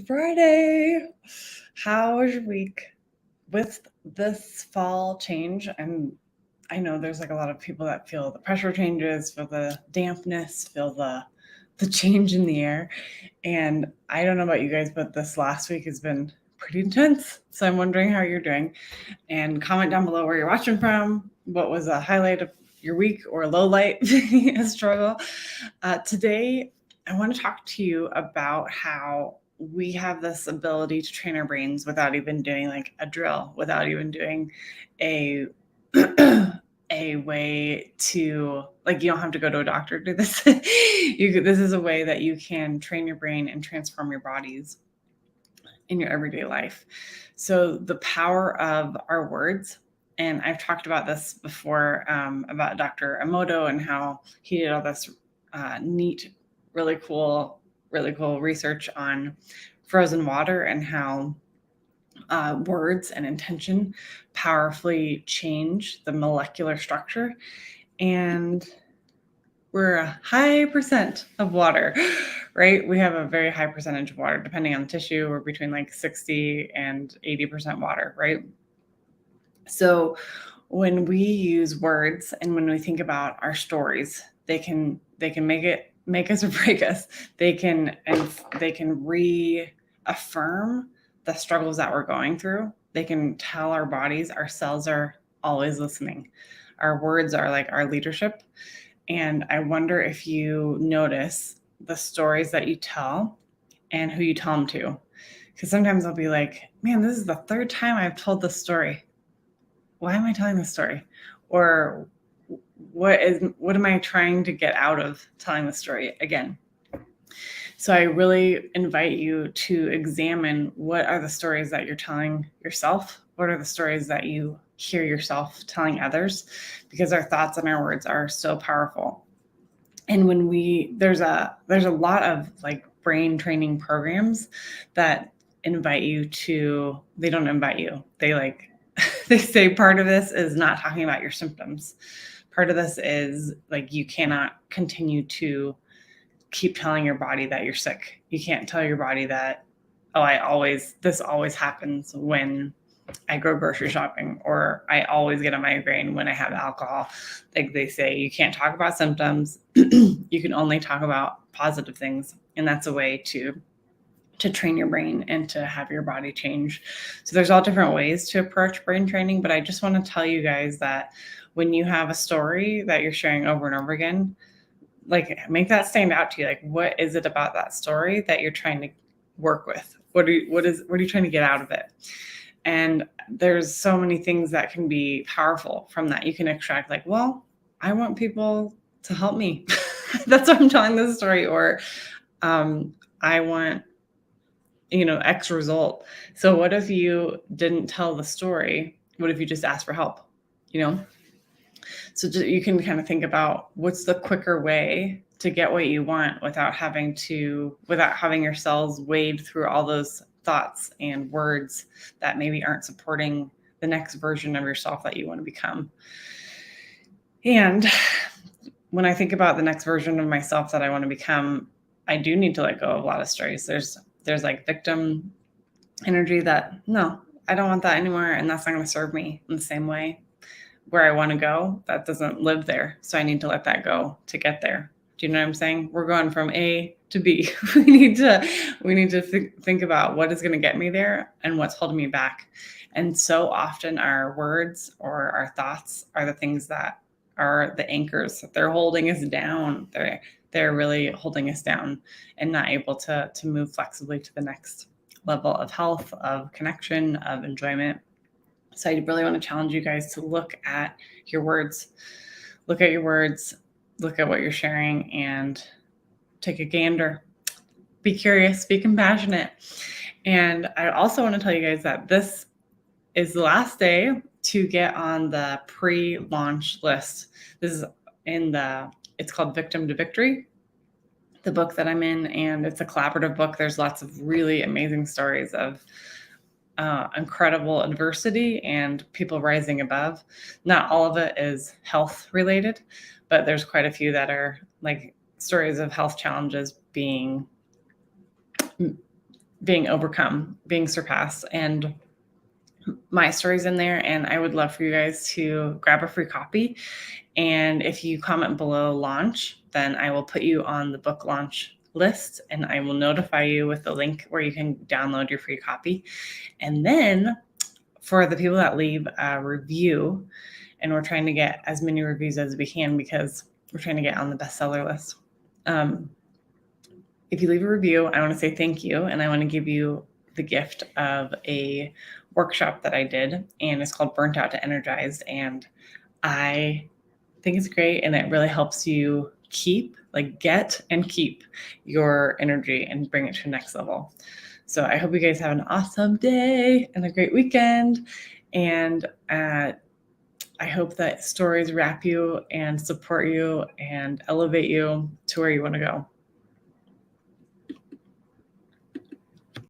Friday. How was your week? With this fall change, I know there's like a lot of people that feel the pressure changes, feel the dampness, feel the change in the air. And I don't know about you guys, but this last week has been pretty intense. So I'm wondering how you're doing. And comment down below where you're watching from. What was a highlight of your week or a low light a struggle? Today, I want to talk to you about how we have this ability to train our brains without even doing like a drill, without even doing a a way to, like, you don't have to go to a doctor to do this. This is a way that you can train your brain and transform your bodies in your everyday life. So the power of our words, and I've talked about this before, about Dr. Emoto and how he did all this neat, really cool research on frozen water and how words and intention powerfully change the molecular structure. And we're a high percent of water, right? We have a very high percentage of water. Depending on the tissue, we're between like 60 and 80% water, right? So when we use words and when we think about our stories, they can make us or break us. They can reaffirm the struggles that we're going through. They can tell our bodies, our cells are always listening. Our words are like our leadership. And I wonder if you notice the stories that you tell and who you tell them to. Because sometimes I'll be like, man, this is the third time I've told this story. Why am I telling this story? Or what am I trying to get out of telling the story again? So I really invite you to examine, what are the stories that you're telling yourself? What are the stories that you hear yourself telling others? Because our thoughts and our words are so powerful. And when there's a lot of like brain training programs that invite you to, they don't invite you. They like, they say part of this is not talking about your symptoms. Part of this is like, you cannot continue to keep telling your body that you're sick. You can't tell your body that, oh, this always happens when I go grocery shopping, or I always get a migraine when I have alcohol. Like they say, you can't talk about symptoms. You can only talk about positive things. And that's a way to train your brain and to have your body change. So there's all different ways to approach brain training, but I just want to tell you guys that when you have a story that you're sharing over and over again, like, make that stand out to you. Like, what is it about that story that you're trying to work with? What are you trying to get out of it? And there's so many things that can be powerful from that. You can extract like, well, I want people to help me. That's why I'm telling this story. Or I want, X result. So what if you didn't tell the story? What if you just asked for help? So you can kind of think about, what's the quicker way to get what you want without having your cells wade through all those thoughts and words that maybe aren't supporting the next version of yourself that you want to become. And when I think about the next version of myself that I want to become, I do need to let go of a lot of stories. There's like victim energy that, no, I don't want that anymore, and that's not going to serve me in the same way. Where I want to go, that doesn't live there. So I need to let that go to get there. Do you know what I'm saying? We're going from A to B. We need to think about what is going to get me there and what's holding me back. And so often our words or our thoughts are the things that are the anchors. They're holding us down. They're really holding us down and not able to move flexibly to the next level of health, of connection, of enjoyment. So I really want to challenge you guys to look at your words. Look at your words, look at what you're sharing, and take a gander. Be curious, be compassionate. And I also want to tell you guys that this is the last day to get on the pre-launch list. This is it's called Victim to Victory, the book that I'm in, and it's a collaborative book. There's lots of really amazing stories of incredible adversity and people rising above. Not all of it is health related, but there's quite a few that are like stories of health challenges being being overcome, being surpassed. And my story's in there, and I would love for you guys to grab a free copy. And if you comment below launch, then I will put you on the book launch list, and I will notify you with the link where you can download your free copy. And then for the people that leave a review, and we're trying to get as many reviews as we can because we're trying to get on the bestseller list. If you leave a review, I want to say thank you, and I want to give you the gift of a workshop that I did, and it's called Burnt Out to Energized. And I think it's great, and it really helps you get and keep your energy and bring it to the next level. So I hope you guys have an awesome day and a great weekend. And I hope that stories wrap you and support you and elevate you to where you want to go.